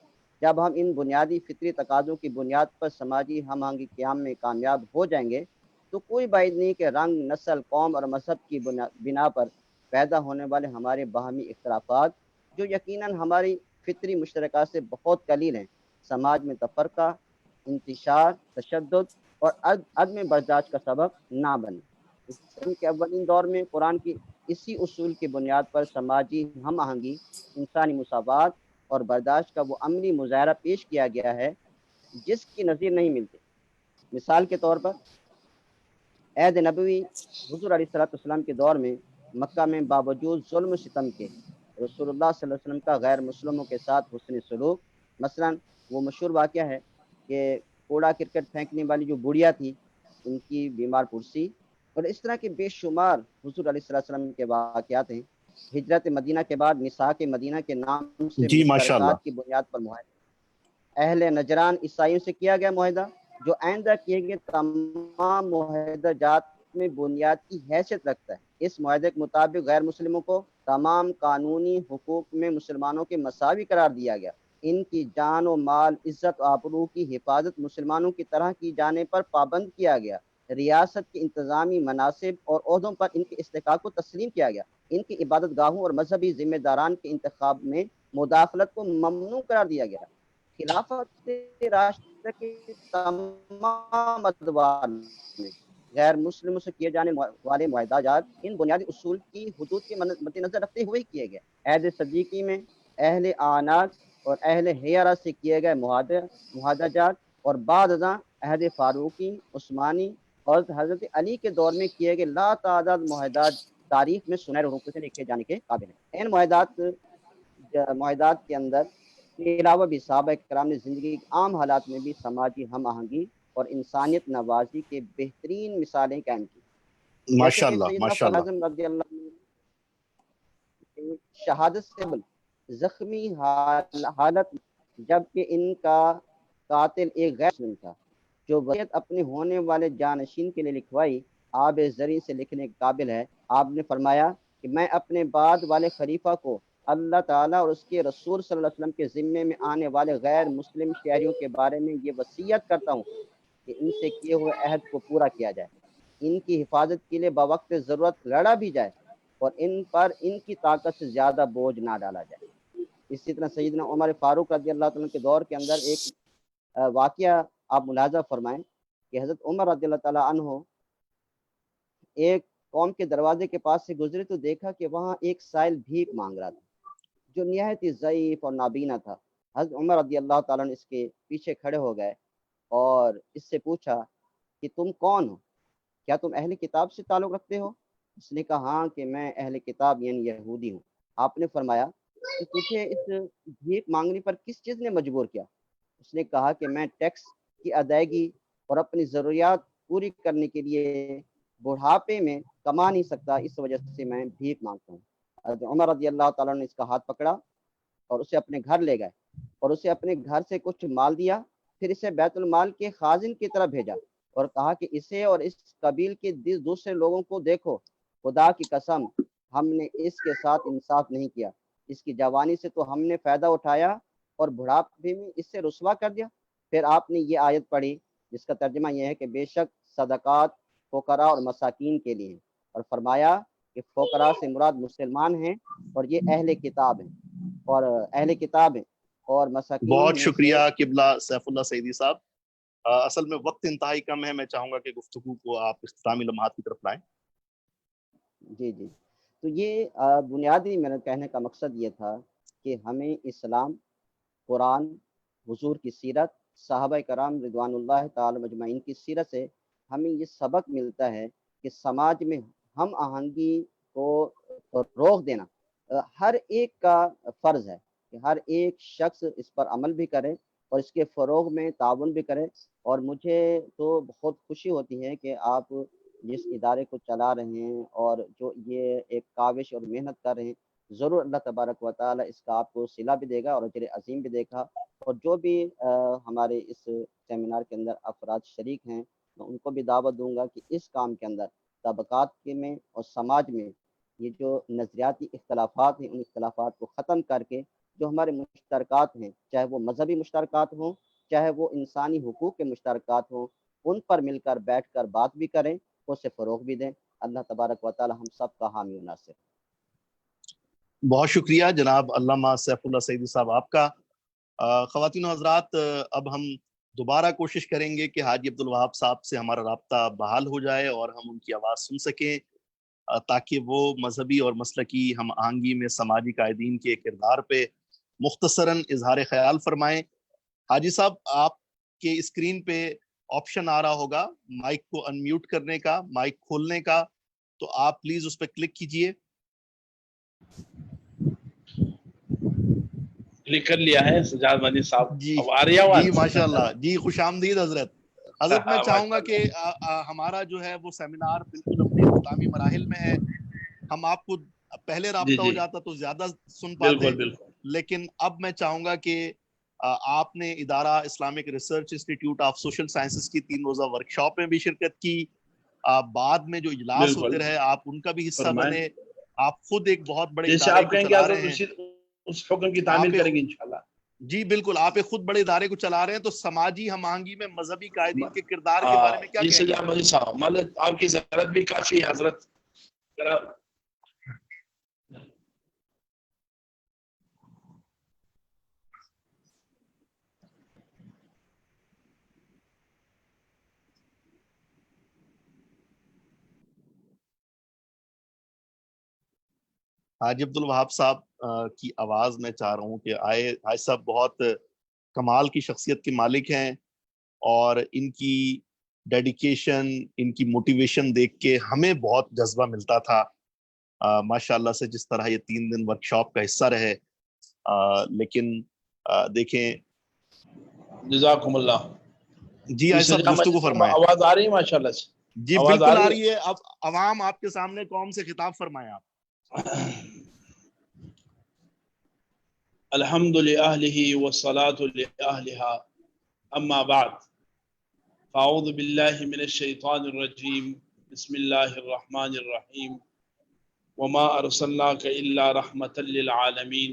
جب ہم ان بنیادی فطری تقاضوں کی بنیاد پر سماجی ہم آہنگی قیام میں کامیاب ہو جائیں گے تو کوئی بعید نہیں کہ رنگ، نسل، قوم اور مذہب کی بنا پر پیدا ہونے والے ہمارے باہمی اختلافات، جو یقیناً ہماری فطری مشترکات سے بہت قلیل ہیں، سماج میں تفرقہ، انتشار، تشدد اور عدم برداشت کا سبب نہ بنے۔ اسلام کے اولین دور میں قرآن کی اسی اصول کی بنیاد پر سماجی ہم آہنگی، انسانی مساوات اور برداشت کا وہ عملی مظاہرہ پیش کیا گیا ہے جس کی نظیر نہیں ملتی۔ مثال کے طور پر عہد نبوی حضور علیہ السلام کے دور میں مکہ میں باوجود ظلم و ستم کے رسول اللہ صلی اللہ علیہ وسلم کا غیر مسلموں کے ساتھ حسن سلوک، مثلا وہ مشہور واقعہ ہے کہ کوڑا کرکٹ پھینکنے والی جو بڑھیا تھی ان کی بیمار پرسی، اور اس طرح کے بے شمار حضور علیہ السلام کے واقعات ہیں۔ ہجرت مدینہ کے بعد نساء کے مدینہ کے نام سے جی ماشاءاللہ مشترکات کی بنیاد پر معاہدہ، اہل نجران عیسائیوں سے کیا گیا معاہدہ جو آئندہ کیے گئے تمام معاہدہ جات میں بنیاد کی حیثیت رکھتا ہے۔ اس معاہدے کے مطابق غیر مسلموں کو تمام قانونی حقوق میں مسلمانوں کے مساوی قرار دیا گیا۔ ان کی جان و مال، عزت و آبرو کی حفاظت مسلمانوں کی طرح کی جانے پر پابند کیا گیا۔ ریاست کے انتظامی مناصب اور عہدوں پر ان کے استحقاق کو تسلیم کیا گیا۔ ان کی عبادت گاہوں اور مذہبی ذمہ داران کے انتخاب میں مداخلت کو ممنوع قرار دیا گیا۔ خلافت راشدہ کے تمام ادوار میں غیر مسلموں سے کیے جانے والے معاہدہ جات ان بنیادی اصول کی حدود کے مد نظر رکھتے ہوئے کیے گئے۔ عہد صدیقی میں اہل آناق اور اہل حیرہ سے کیے گئے معاہدہ جات اور بعد ازاں عہد فاروقی، عثمانی اور حضرت علی کے دور میں کیے گئے لا تعداد معاہدات تاریخ میں سنہرے حروف سے لکھے جانے کے قابل ہیں۔ ان معاہدات کے اندر کے علاوہ بھی صحابہ کرام نے زندگی کے عام حالات میں بھی سماجی ہم آہنگی اور انسانیت نوازی کے بہترین مثالیں قائم کی. جیسے کہ ماشاءاللہ سیدنا ماشاءاللہ. فاطمہ اعظم رضی اللہ عنہ شہادت سے قبل زخمی حالت جبکہ ان کا قاتل ایک غیر مسلم تھا جو وصیت اپنے ہونے والے جانشین کے لیے لکھوائی آب زرعی سے لکھنے کے قابل ہے. آپ نے فرمایا کہ میں اپنے بعد والے خلیفہ کو اللہ تعالیٰ اور اس کے رسول صلی اللہ علیہ وسلم کے ذمے میں آنے والے غیر مسلم شہریوں کے بارے میں یہ وصیت کرتا ہوں کہ ان سے کیے ہوئے عہد کو پورا کیا جائے, ان کی حفاظت کے لیے بوقت ضرورت لڑا بھی جائے اور ان پر ان کی طاقت سے زیادہ بوجھ نہ ڈالا جائے. اسی طرح سیدنا عمر فاروق رضی اللہ عنہ کے دور کے اندر ایک واقعہ آپ ملاحظہ فرمائیں کہ حضرت عمر رضی اللہ تعالیٰ عنہ ایک قوم کے دروازے کے پاس سے گزرے تو دیکھا کہ وہاں ایک سائل بھیک مانگ رہا تھا جو نہایت ہی ضعیف اور نابینا تھا. حضرت عمر رضی اللہ تعالیٰ نے اس کے پیچھے کھڑے ہو گئے اور اس سے پوچھا کہ تم کون ہو, کیا تم اہل کتاب سے تعلق رکھتے ہو؟ اس نے کہا ہاں کہ میں اہل کتاب یعنی یہودی ہوں. آپ نے فرمایا کہ تجھے اس بھیک مانگنے پر کس چیز نے مجبور کیا؟ اس نے کہا کہ میں ٹیکس کی ادائیگی اور اپنی ضروریات پوری کرنے کے لیے بڑھاپے میں کما نہیں سکتا, اس وجہ سے میں بھیک مانگتا ہوں. حضرت عمر رضی اللہ تعالیٰ نے اس کا ہاتھ پکڑا اور اسے اپنے گھر لے گئے اور اسے اپنے گھر سے کچھ مال دیا, پھر اسے بیت المال کے خازن کی طرف بھیجا اور کہا کہ اسے اور اس قبیل کے دوسرے لوگوں کو دیکھو, خدا کی قسم ہم نے اس کے ساتھ انصاف نہیں کیا, اس کی جوانی سے تو ہم نے فائدہ اٹھایا اور بڑھاپے میں اس سے رسوا کر دیا. پھر آپ نے یہ آیت پڑھی جس کا ترجمہ یہ ہے کہ بے شک صدقات فقراء اور مساکین کے لیے, اور فرمایا کہ فقراء سے مراد مسلمان ہیں اور یہ اہل کتاب ہیں اور مساکین بہت میں شکریہ سے. قبلہ سیف اللہ سعیدی صاحب. اصل میں وقت انتہائی کم ہے, میں چاہوں گا کہ گفتگو کو آپ اختتامی لمحات کی طرف لائیں. جی تو یہ بنیادی میرا کہنے کا مقصد یہ تھا کہ ہمیں اسلام, قرآن, حضور کی سیرت, صحابہ کرام رضوان اللہ تعالی مجمعین کی سیرت سے ہمیں یہ سبق ملتا ہے کہ سماج میں ہم آہنگی کو روک دینا ہر ایک کا فرض ہے کہ ہر ایک شخص اس پر عمل بھی کرے اور اس کے فروغ میں تعاون بھی کرے. اور مجھے تو بہت خوشی ہوتی ہے کہ آپ جس ادارے کو چلا رہے ہیں اور جو یہ ایک کاوش اور محنت کر رہے ہیں, ضرور اللہ تبارک و تعالی اس کا آپ کو صلہ بھی دے گا اور اجر عظیم بھی دے گا. اور جو بھی ہمارے اس سیمینار کے اندر افراد شریک ہیں میں ان کو بھی دعوت دوں گا کہ اس کام کے اندر طبقات کے میں اور سماج میں یہ جو نظریاتی اختلافات ہیں ان اختلافات کو ختم کر کے جو ہمارے مشترکات ہیں, چاہے وہ مذہبی مشترکات ہوں چاہے وہ انسانی حقوق کے مشترکات ہوں, ان پر مل کر بیٹھ کر بات بھی کریں, اسے فروغ بھی دیں. اللہ تبارک و تعالی ہم سب کا حامی و ناصر. بہت شکریہ جناب علامہ سیف اللہ سعیدی صاحب آپ کا. خواتین و حضرات, اب ہم دوبارہ کوشش کریں گے کہ حاجی عبدالوہاب صاحب سے ہمارا رابطہ بحال ہو جائے اور ہم ان کی آواز سن سکیں تاکہ وہ مذہبی اور مسلکی ہم آہنگی میں سماجی قائدین کے کردار پہ مختصراً اظہار خیال فرمائیں. حاجی صاحب, آپ کے اسکرین پہ آپشن آ رہا ہوگا مائک کو انمیوٹ کرنے کا, مائک کھولنے کا, تو آپ پلیز اس پہ کلک کیجئے. کلک کر لیا ہے سجاد مدنی صاحب. جی اب آ رہی ہے آواز؟ جی ماشاءاللہ, جی خوش آمدید حضرت. حضرت میں چاہوں گا کہ ماشاءاللہ. ہمارا جو ہے وہ سیمینار بالکل اپنے اختتامی مراحل میں ہے. ہم آپ کو پہلے رابطہ ہو جاتا تو زیادہ سن پاتے, بالکل لیکن اب میں چاہوں گا کہ آپ نے ادارہ Islamic research institute of social sciences کی 3 روزہ ورکشاپ میں بھی شرکت کی. بعد میں جو اجلاس ہوتے رہے آپ ان کا بھی حصہ فرمائیں. بنے. آپ خود ایک بہت بڑے جیسے ادارے آپ کو کہیں گے چلا حضرت رہے ہیں. اس حکم کی تعمیل کریں گے انشاءاللہ. جی بالکل, آپ ایک خود بڑے ادارے کو چلا رہے ہیں, تو سماجی ہم آہنگی میں مذہبی قائدین کے کردار کے بارے میں کیا جی کہیں گے؟ سجاد مدنی صاحب, مطلب آپ کی ضرورت بھی کافی ہے حضرت. حاجی عبدالوہاب صاحب کی آواز میں چاہ رہا ہوں کہ حاج صاحب بہت کمال کی شخصیت کے مالک ہیں, اور ان کی ڈیڈیکیشن, ان کی موٹیویشن دیکھ کے ہمیں بہت جذبہ ملتا تھا ماشاءاللہ سے, جس طرح یہ 3 دن ورکشاپ کا حصہ رہے. لیکن دیکھیں, جزاکم اللہ. جی آج صاحب گفتگو فرمائیں. آواز آ رہی ہے ماشاءاللہ سے؟ جی بالکل آ رہی ہے. اب عوام آپ کے سامنے قوم سے خطاب فرمائیں آپ. الحمد لأهله والصلاة لأهلها أما بعد فأعوذ بالله من الشيطان الرجيم بسم الله الرحمن الرحيم وما أرسلناك إلا رحمة للعالمين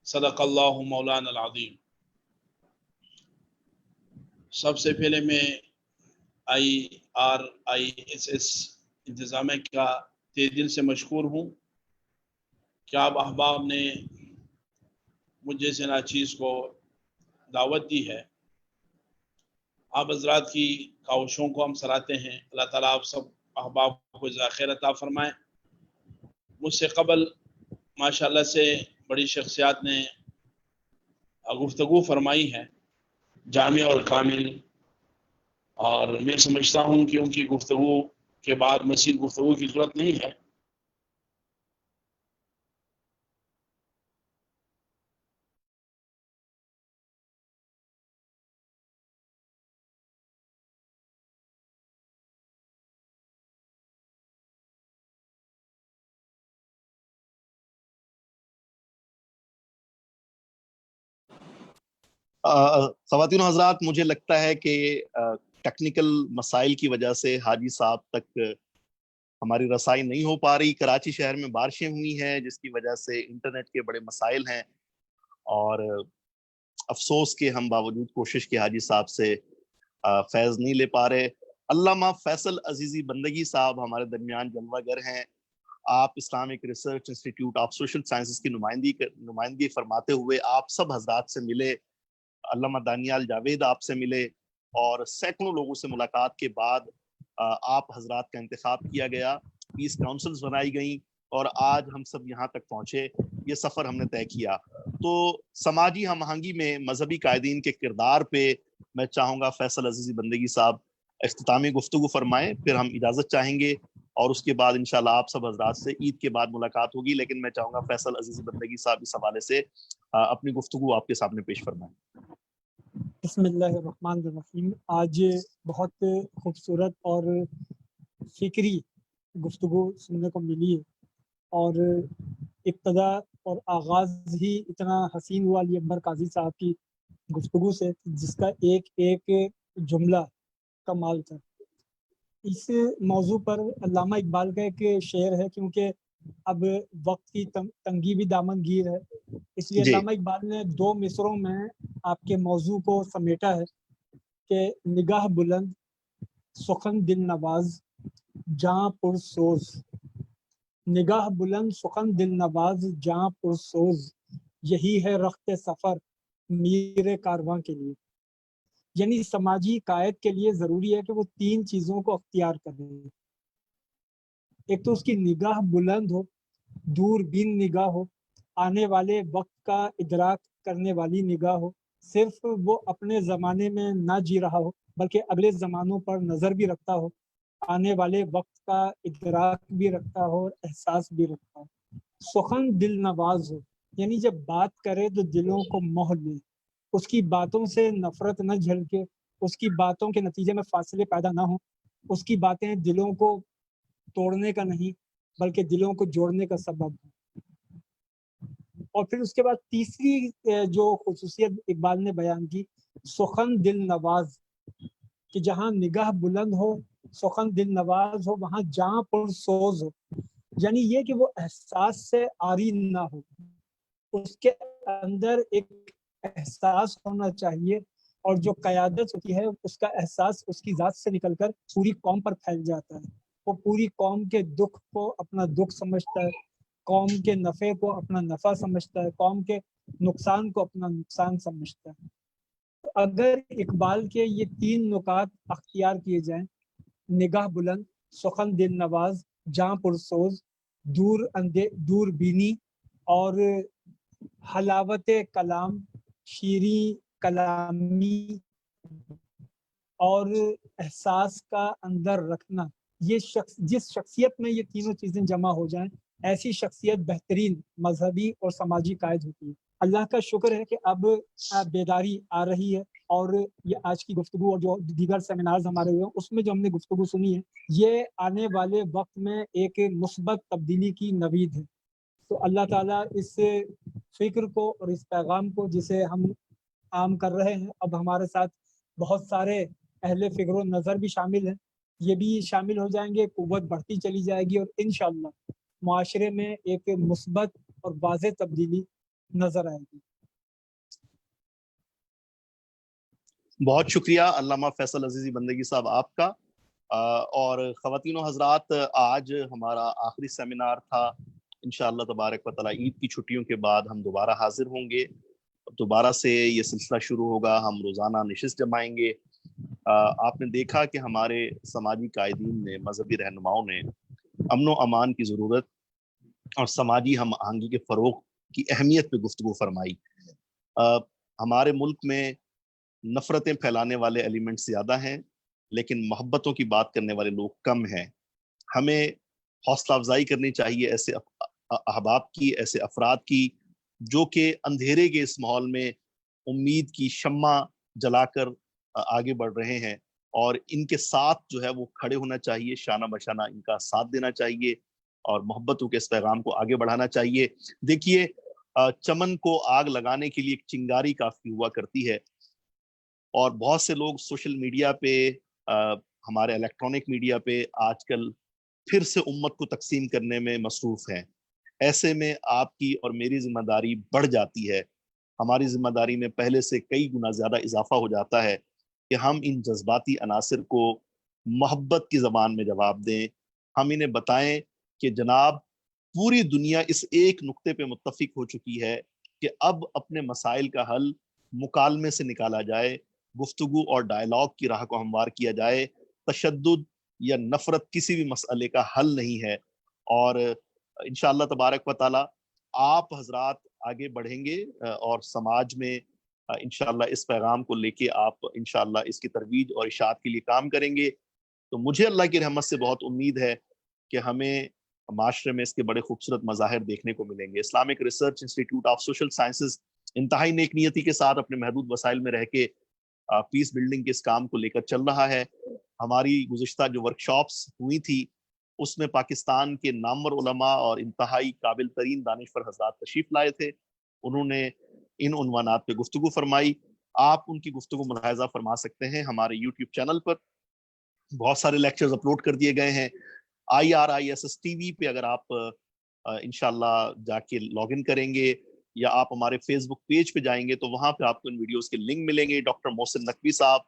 صدق الله مولانا العظيم. سب سے پہلے میں IRISS انتظامیہ کا تہ دل سے مشکور ہوں کہ آپ احباب نے مجھ جیسے ناچیز کو دعوت دی ہے. آپ حضرات کی کاوشوں کو ہم سراہتے ہیں. اللہ تعالیٰ آپ سب احباب کو جزائے خیر عطا فرمائے. مجھ سے قبل ماشاءاللہ سے بڑی شخصیات نے گفتگو فرمائی ہے جامع اور کامل، اور میں سمجھتا ہوں کہ ان کی گفتگو کے بعد مزید گفتگو کی ضرورت نہیں ہے. خواتین و حضرات، مجھے لگتا ہے کہ ٹیکنیکل مسائل کی وجہ سے حاجی صاحب تک ہماری رسائی نہیں ہو پا رہی. کراچی شہر میں بارشیں ہوئی ہیں جس کی وجہ سے انٹرنیٹ کے بڑے مسائل ہیں، اور افسوس کہ ہم باوجود کوشش کے حاجی صاحب سے فیض نہیں لے پا رہے. علامہ فیصل عزیزی بندگی صاحب ہمارے درمیان جلوہ گر ہیں. آپ Islamic research institute of social sciences کی نمائندگی فرماتے ہوئے آپ سب حضرات سے ملے. علامہ دانیال جاوید آپ سے ملے، اور سینکڑوں لوگوں سے ملاقات کے بعد آپ حضرات کا انتخاب کیا گیا. پیس کاؤنسلز بنائی گئیں اور آج ہم سب یہاں تک پہنچے. یہ سفر ہم نے طے کیا. تو سماجی ہم آہنگی میں مذہبی قائدین کے کردار پہ میں چاہوں گا فیصل عزیزی بندگی صاحب اختتامی گفتگو فرمائیں، پھر ہم اجازت چاہیں گے اور اس کے بعد انشاءاللہ آپ سب حضرات سے عید کے بعد ملاقات ہوگی. لیکن میں چاہوں گا فیصل عزیزی بندگی صاحب اس حوالے سے اپنی گفتگو آپ کے سامنے پیش فرمائیں. بسم اللہ الرحمن الرحیم. آج بہت خوبصورت اور فکری گفتگو سننے کو ملی ہے، اور ابتدا اور آغاز ہی اتنا حسین ہوا علی اکبر قاضی صاحب کی گفتگو سے، جس کا ایک ایک جملہ کمال تھا. اس موضوع پر علامہ اقبال کا ایک شعر ہے، کیونکہ اب وقت کی تنگی بھی دامن گیر ہے، اس لیے علامہ اقبال نے 2 مصروں میں آپ کے موضوع کو سمیٹا ہے کہ نگاہ بلند سخن دل نواز جاں پر سوز. نگاہ بلند سخن دل نواز جاں پر سوز، یہی ہے رخت سفر میر کارواں کے لیے. یعنی سماجی قائد کے لیے ضروری ہے کہ وہ 3 چیزوں کو اختیار کرے. ایک تو اس کی نگاہ بلند ہو، دور بین نگاہ ہو، آنے والے وقت کا ادراک کرنے والی نگاہ ہو. صرف وہ اپنے زمانے میں نہ جی رہا ہو بلکہ اگلے زمانوں پر نظر بھی رکھتا ہو، آنے والے وقت کا ادراک بھی رکھتا ہو اور احساس بھی رکھتا ہو. سخن دل نواز ہو، یعنی جب بات کرے تو دلوں کو موہ لے، اس کی باتوں سے نفرت نہ جھلکے، اس کی باتوں کے نتیجے میں فاصلے پیدا نہ ہوں. اس کی باتیں دلوں کو توڑنے کا نہیں بلکہ دلوں کو جوڑنے کا سبب ہے. اور پھر اس کے بعد تیسری جو خصوصیت اقبال نے بیان کی، سخن دل نواز، کہ جہاں نگاہ بلند ہو، سخن دل نواز ہو، وہاں جاں پر سوز ہو. یعنی یہ کہ وہ احساس سے عاری نہ ہو، اس کے اندر ایک احساس ہونا چاہیے، اور جو قیادت ہوتی ہے اس کا احساس اس کی ذات سے نکل کر پوری قوم پر پھیل جاتا ہے. وہ پوری قوم کے دکھ کو اپنا دکھ سمجھتا ہے، قوم کے نفع کو اپنا نفع سمجھتا ہے، قوم کے نقصان کو اپنا نقصان سمجھتا ہے. اگر اقبال کے یہ 3 نکات اختیار کیے جائیں، نگاہ بلند، سخن دل نواز، جاں پرسوز، دور بینی اور حلاوت کلام، شیریں کلامی اور احساس کا اندر رکھنا، یہ جس شخصیت میں یہ تینوں چیزیں جمع ہو جائیں، ایسی شخصیت بہترین مذہبی اور سماجی قائد ہوتی ہے. اللہ کا شکر ہے کہ اب بیداری آ رہی ہے، اور یہ آج کی گفتگو اور جو دیگر سیمینارز ہمارے ہوئے ہیں اس میں جو ہم نے گفتگو سنی ہے یہ آنے والے وقت میں ایک مثبت تبدیلی کی نوید ہے. تو اللہ تعالیٰ اس فکر کو اور اس پیغام کو جسے ہم عام کر رہے ہیں، اب ہمارے ساتھ بہت سارے اہل فکر و نظر بھی شامل ہیں، یہ بھی شامل ہو جائیں گے، قوت بڑھتی چلی جائے گی اور انشاءاللہ معاشرے میں ایک مثبت اور واضح تبدیلی نظر آئے گی. بہت شکریہ علامہ فیصل عزیزی بندگی صاحب آپ کا. اور خواتین و حضرات، آج ہمارا آخری سیمینار تھا. انشاءاللہ تبارک و تعالی عید کی چھٹیوں کے بعد ہم دوبارہ حاضر ہوں گے، دوبارہ سے یہ سلسلہ شروع ہوگا، ہم روزانہ نشست جمائیں گے. آپ نے دیکھا کہ ہمارے سماجی قائدین نے، مذہبی رہنماؤں نے امن و امان کی ضرورت اور سماجی ہم آہنگی کے فروغ کی اہمیت پہ گفتگو فرمائی. ہمارے ملک میں نفرتیں پھیلانے والے ایلیمنٹس زیادہ ہیں لیکن محبتوں کی بات کرنے والے لوگ کم ہیں. ہمیں حوصلہ افزائی کرنی چاہیے ایسے احباب کی، ایسے افراد کی جو کہ اندھیرے کے اس ماحول میں امید کی شمع جلا کر آگے بڑھ رہے ہیں، اور ان کے ساتھ جو ہے وہ کھڑے ہونا چاہیے، شانہ بشانہ ان کا ساتھ دینا چاہیے اور محبتوں کے اس پیغام کو آگے بڑھانا چاہیے. دیکھیے، چمن کو آگ لگانے کے لیے ایک چنگاری کافی ہوا کرتی ہے، اور بہت سے لوگ سوشل میڈیا پہ، ہمارے الیکٹرانک میڈیا پہ آج کل پھر سے امت کو تقسیم کرنے میں مصروف ہیں. ایسے میں آپ کی اور میری ذمہ داری بڑھ جاتی ہے. ہماری ذمہ داری میں پہلے سے کئی گنا زیادہ اضافہ ہو جاتا ہے کہ ہم ان جذباتی عناصر کو محبت کی زبان میں جواب دیں. ہم انہیں بتائیں کہ جناب پوری دنیا اس ایک نقطے پہ متفق ہو چکی ہے کہ اب اپنے مسائل کا حل مکالمے سے نکالا جائے، گفتگو اور ڈائلاگ کی راہ کو ہموار کیا جائے. تشدد یا نفرت کسی بھی مسئلے کا حل نہیں ہے. اور انشاءاللہ تبارک و تعالی آپ حضرات آگے بڑھیں گے اور سماج میں انشاءاللہ اس پیغام کو لے کے آپ انشاءاللہ اس کی ترویج اور اشاعت کے لیے کام کریں گے. تو مجھے اللہ کی رحمت سے بہت امید ہے کہ ہمیں معاشرے میں اس کے بڑے خوبصورت مظاہر دیکھنے کو ملیں گے. Islamic research institute of social sciences انتہائی نیک نیتی کے ساتھ اپنے محدود وسائل میں رہ کے پیس بلڈنگ کے اس کام کو لے کر چل رہا ہے. ہماری گزشتہ جو ورکشاپس ہوئی تھی اس میں پاکستان کے نامور علماء اور انتہائی قابل ترین دانشور حضرات تشریف لائے تھے. انہوں نے ان عنوانات پہ گفتگو فرمائی. آپ ان کی گفتگو ملاحظہ فرما سکتے ہیں ہمارے یوٹیوب چینل پر. بہت سارے لیکچرز اپلوڈ کر دیے گئے ہیں. IRISS TV پہ اگر آپ انشاءاللہ جا کے لاگ ان کریں گے یا آپ ہمارے فیس بک پیج پہ جائیں گے تو وہاں پہ آپ کو ان ویڈیوز کے لنک ملیں گے. ڈاکٹر محسن نقوی صاحب،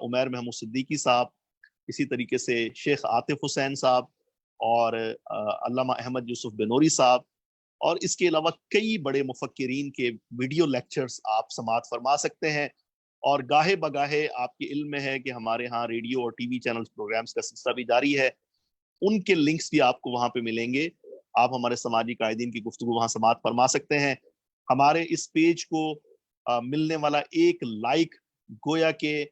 عمیر محمود صدیقی صاحب، اسی طریقے سے شیخ عاطف حسین صاحب اور علامہ احمد یوسف بنوری صاحب، اور اس کے علاوہ کئی بڑے مفکرین کے ویڈیو لیکچرز آپ سماعت فرما سکتے ہیں. اور گاہے بگاہے آپ کے علم میں ہے کہ ہمارے ہاں ریڈیو اور ٹی وی چینلز پروگرامز کا سلسلہ بھی جاری ہے. ان کے لنکس بھی آپ کو وہاں پہ ملیں گے. آپ ہمارے سماجی قائدین کی گفتگو وہاں سماعت فرما سکتے ہیں. ہمارے اس پیج کو ملنے والا ایک لائک گویا کہ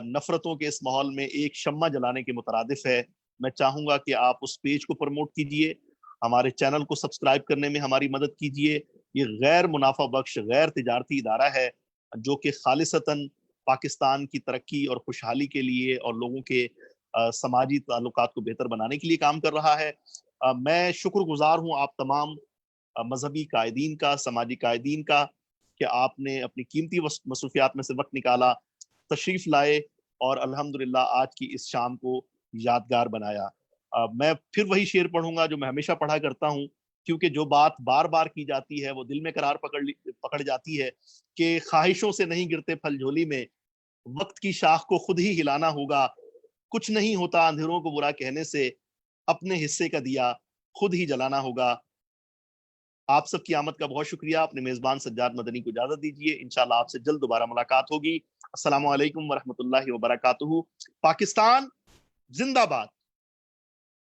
نفرتوں کے اس ماحول میں ایک شمع جلانے کے مترادف ہے. میں چاہوں گا کہ آپ اس پیج کو پروموٹ کیجئے، ہمارے چینل کو سبسکرائب کرنے میں ہماری مدد کیجئے. یہ غیر منافع بخش، غیر تجارتی ادارہ ہے جو کہ خالصتاً پاکستان کی ترقی اور خوشحالی کے لیے اور لوگوں کے سماجی تعلقات کو بہتر بنانے کے لیے کام کر رہا ہے. میں شکر گزار ہوں آپ تمام مذہبی قائدین کا، سماجی قائدین کا، کہ آپ نے اپنی قیمتی مصروفیات میں سے وقت نکالا، تشریف لائے اور الحمدللہ آج کی اس شام کو یادگار بنایا. میں پھر وہی شعر پڑھوں گا جو میں ہمیشہ پڑھا کرتا ہوں، کیونکہ جو بات بار بار کی جاتی ہے وہ دل میں قرار پکڑ جاتی ہے کہ خواہشوں سے نہیں گرتے پھل جھولی میں، وقت کی شاخ کو خود ہی ہلانا ہوگا. کچھ نہیں ہوتا اندھیروں کو برا کہنے سے، اپنے حصے کا دیا خود ہی جلانا ہوگا. آپ سب کی آمد کا بہت شکریہ. اپنے میزبان سجاد مدنی کو اجازت دیجیے. انشاءاللہ آپ سے جلد دوبارہ ملاقات ہوگی. السلام علیکم ورحمۃ اللہ وبرکاتہ. پاکستان زندہ باد.